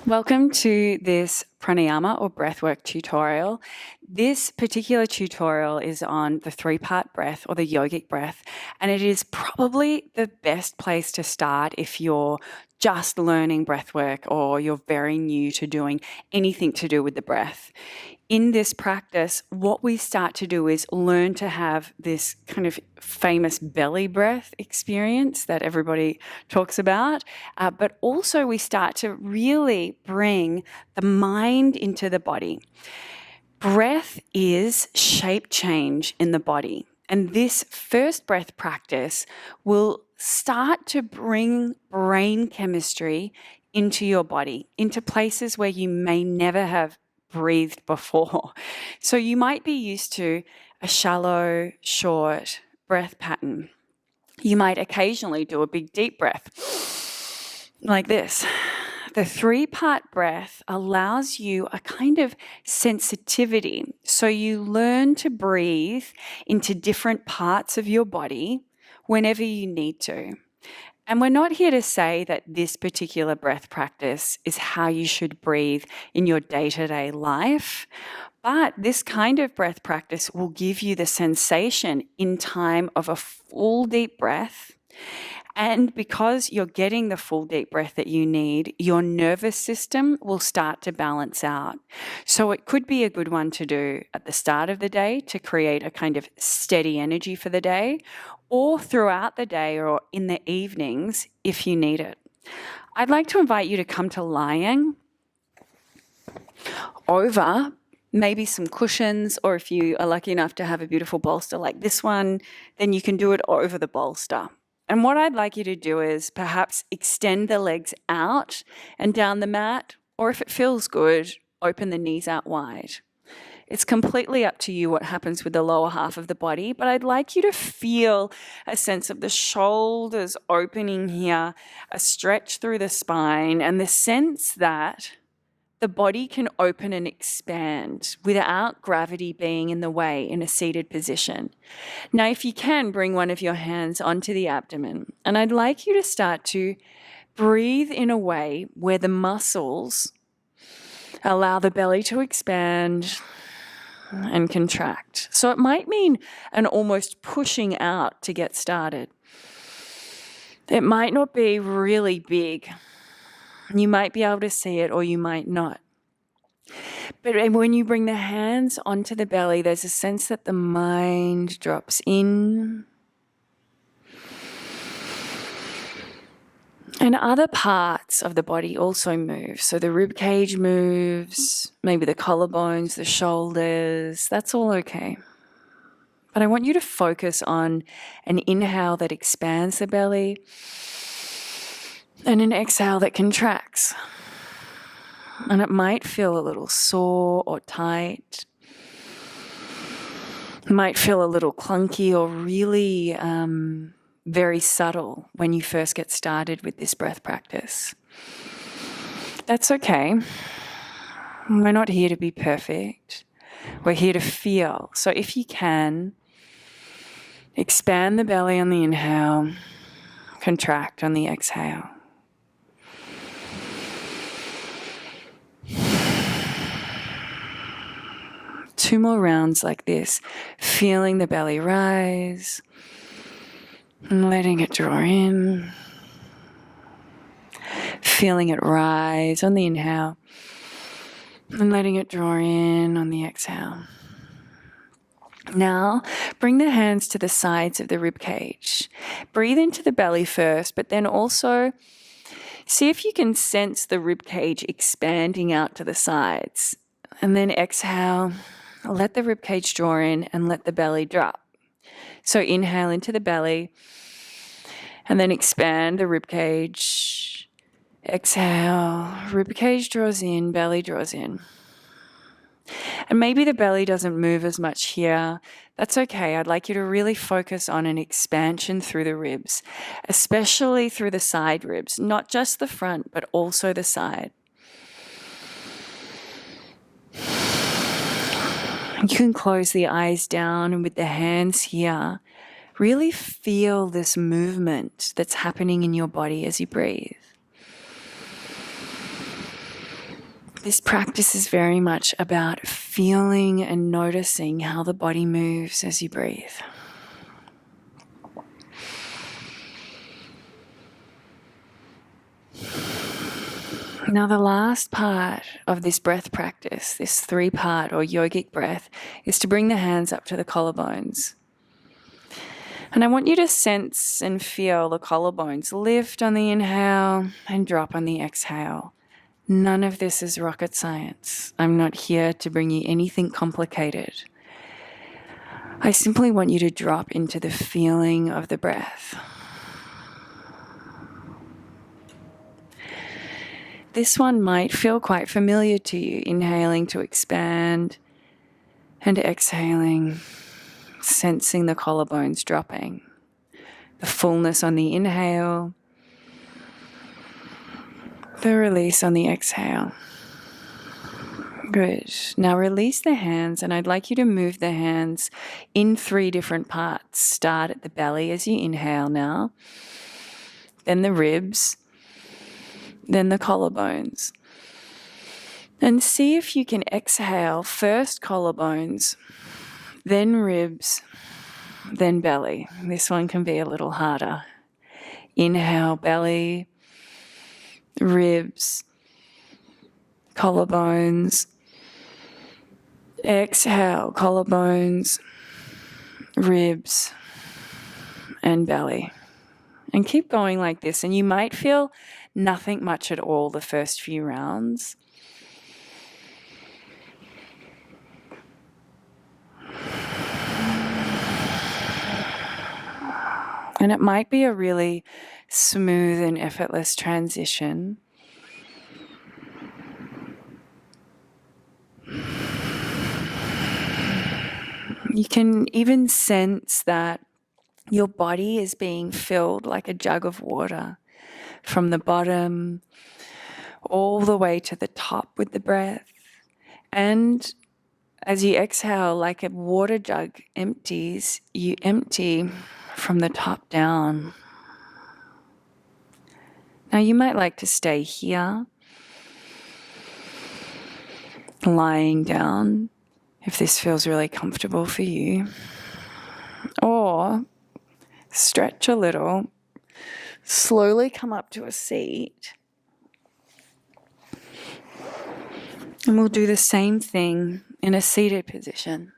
Welcome to this pranayama or breathwork tutorial. This particular tutorial is on the three-part breath or the yogic breath, and it is probably the best place to start if you're just learning breathwork or you're very new to doing anything to do with the breath. In this practice, what we start to do is learn to have this kind of famous belly breath experience that everybody talks about, but also we start to really bring the mind into the body. Breath is shape change in the body, and this first breath practice will start to bring brain chemistry into your body, into places where you may never have breathed before. So you might be used to a shallow, short breath pattern. You might occasionally do a big deep breath like this. The three-part breath allows you a kind of sensitivity. So you learn to breathe into different parts of your body whenever you need to. And we're not here to say that this particular breath practice is how you should breathe in your day-to-day life, but this kind of breath practice will give you the sensation in time of a full deep breath. And because you're getting the full deep breath that you need, your nervous system will start to balance out. So it could be a good one to do at the start of the day to create a kind of steady energy for the day, or throughout the day or in the evenings if you need it. I'd like to invite you to come to lying over maybe some cushions, or if you are lucky enough to have a beautiful bolster like this one, then you can do it over the bolster. And what I'd like you to do is perhaps extend the legs out and down the mat, or if it feels good, open the knees out wide. It's completely up to you what happens with the lower half of the body, but I'd like you to feel a sense of the shoulders opening here, a stretch through the spine, and the sense that the body can open and expand without gravity being in the way in a seated position. Now, if you can, bring one of your hands onto the abdomen, and I'd like you to start to breathe in a way where the muscles allow the belly to expand and contract. So it might mean an almost pushing out to get started. It might not be really big. You might be able to see it or you might not. But when you bring the hands onto the belly, there's a sense that the mind drops in. And other parts of the body also move. So the rib cage moves, maybe the collarbones, the shoulders, that's all okay. But I want you to focus on an inhale that expands the belly and an exhale that contracts. And it might feel a little sore or tight. It might feel a little clunky or really very subtle when you first get started with this breath practice. That's okay. We're not here to be perfect. We're here to feel. So if you can, expand the belly on the inhale, contract on the exhale. Two more rounds like this, feeling the belly rise and letting it draw in. Feeling it rise on the inhale and letting it draw in on the exhale. Now, bring the hands to the sides of the rib cage. Breathe into the belly first, but then also see if you can sense the rib cage expanding out to the sides. And then exhale, let the rib cage draw in and let the belly drop. So inhale into the belly and then expand the rib cage. Exhale, rib cage draws in, belly draws in. And maybe the belly doesn't move as much here. That's okay. I'd like you to really focus on an expansion through the ribs, especially through the side ribs, not just the front, but also the side. You can close the eyes down and with the hands here, really feel this movement that's happening in your body as you breathe. This practice is very much about feeling and noticing how the body moves as you breathe. Now, the last part of this breath practice, this 3-part or yogic breath, is to bring the hands up to the collarbones. And I want you to sense and feel the collarbones lift on the inhale and drop on the exhale. None of this is rocket science. I'm not here to bring you anything complicated. I simply want you to drop into the feeling of the breath. This one might feel quite familiar to you, inhaling to expand and exhaling, sensing the collarbones dropping. The fullness on the inhale, the release on the exhale. Good. Now release the hands, and I'd like you to move the hands in 3 different parts. Start at the belly as you inhale now, then the ribs, then the collarbones. And see if you can exhale first collarbones, then ribs, then belly. This one can be a little harder. Inhale, belly, ribs, collarbones. Exhale, collarbones, ribs, and belly. And keep going like this. And you might feel nothing much at all the first few rounds. And it might be a really smooth and effortless transition. You can even sense that your body is being filled like a jug of water from the bottom all the way to the top with the breath. And as you exhale, like a water jug empties, you empty from the top down. Now you might like to stay here, lying down, if this feels really comfortable for you. Or stretch a little, slowly come up to a seat. And we'll do the same thing in a seated position.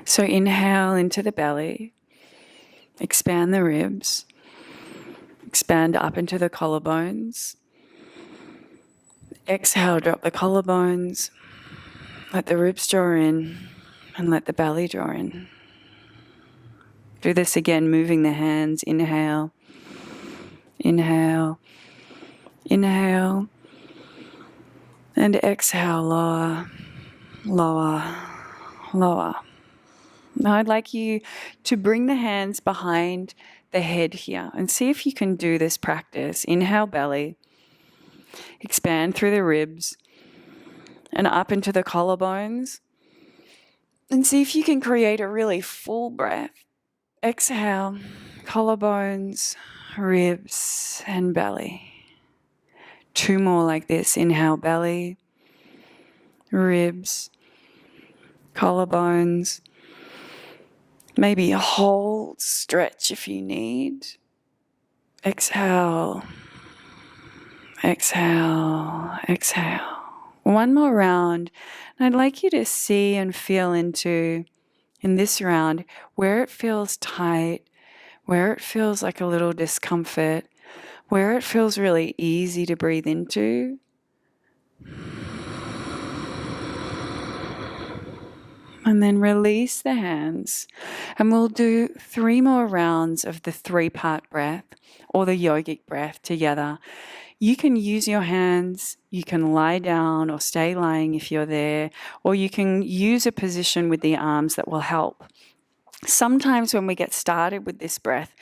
So inhale into the belly, expand the ribs, expand up into the collarbones. Exhale, drop the collarbones, let the ribs draw in, and let the belly draw in. Do this again, moving the hands. Inhale, inhale, inhale, and exhale, lower, lower, lower. Now I'd like you to bring the hands behind the head here and see if you can do this practice. Inhale, belly, expand through the ribs and up into the collarbones. And see if you can create a really full breath. Exhale, collarbones, ribs, and belly. 2 more like this. Inhale, belly, ribs, collarbones. Maybe hold, stretch if you need. Exhale, exhale, exhale. 1 more round. And I'd like you to see and feel into, in this round, where it feels tight, where it feels like a little discomfort, where it feels really easy to breathe into. And then release the hands. And we'll do 3 more rounds of the 3-part breath or the yogic breath together. You can use your hands, you can lie down or stay lying if you're there, or you can use a position with the arms that will help. Sometimes when we get started with this breath,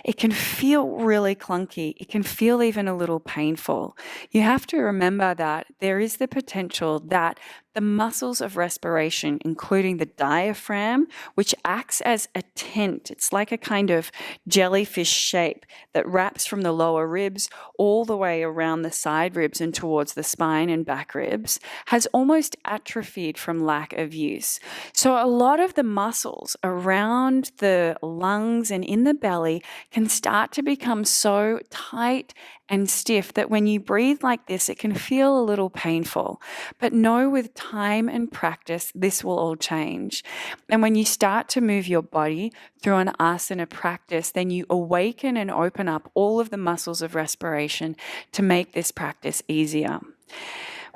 it can feel really clunky. It can feel even a little painful. You have to remember that there is the potential that the muscles of respiration, including the diaphragm, which acts as a tent. It's like a kind of jellyfish shape that wraps from the lower ribs all the way around the side ribs and towards the spine and back ribs, has almost atrophied from lack of use. So a lot of the muscles around the lungs and in the belly can start to become so tight and stiff that when you breathe like this, it can feel a little painful. But know with time and practice, this will all change. And when you start to move your body through an asana practice, then you awaken and open up all of the muscles of respiration to make this practice easier.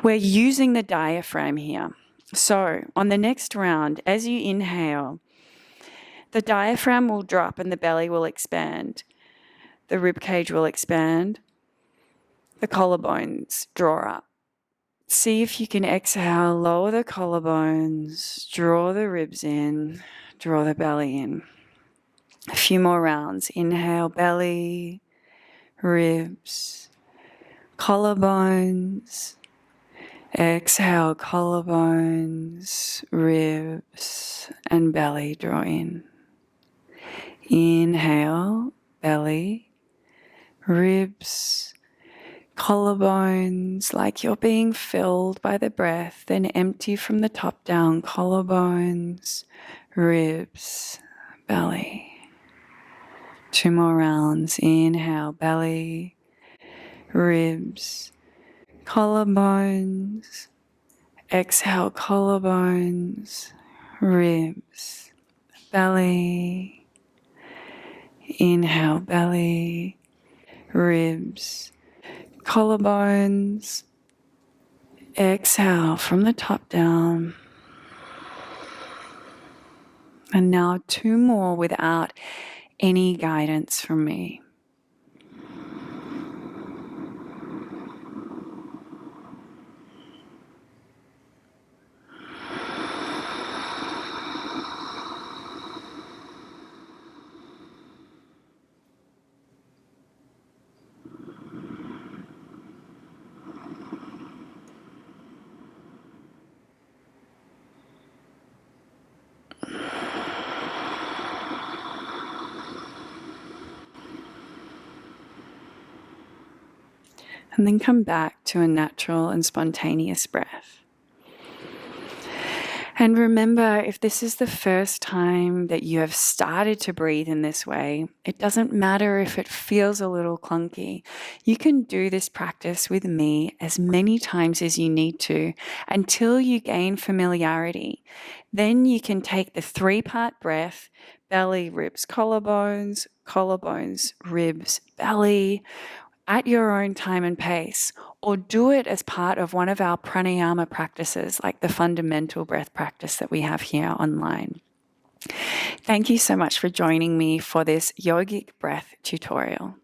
We're using the diaphragm here. So on the next round, as you inhale, the diaphragm will drop and the belly will expand. The rib cage will expand. The collarbones draw up. See if you can exhale, lower the collarbones, draw the ribs in, draw the belly in. A few more rounds. Inhale, belly, ribs, collarbones. Exhale, collarbones, ribs, and belly draw in. Inhale, belly, ribs, collarbones, like you're being filled by the breath, then empty from the top down, collarbones, ribs, belly. 2 more rounds. Inhale, belly, ribs, collarbones. Exhale, collarbones, ribs, belly. Inhale, belly, ribs, collarbones. Exhale from the top down. And now 2 more without any guidance from me. And then come back to a natural and spontaneous breath. And remember, if this is the first time that you have started to breathe in this way, it doesn't matter if it feels a little clunky. You can do this practice with me as many times as you need to until you gain familiarity. Then you can take the 3-part breath, belly, ribs, collarbones, collarbones, ribs, belly, at your own time and pace, or do it as part of one of our pranayama practices, like the fundamental breath practice that we have here online. Thank you so much for joining me for this yogic breath tutorial.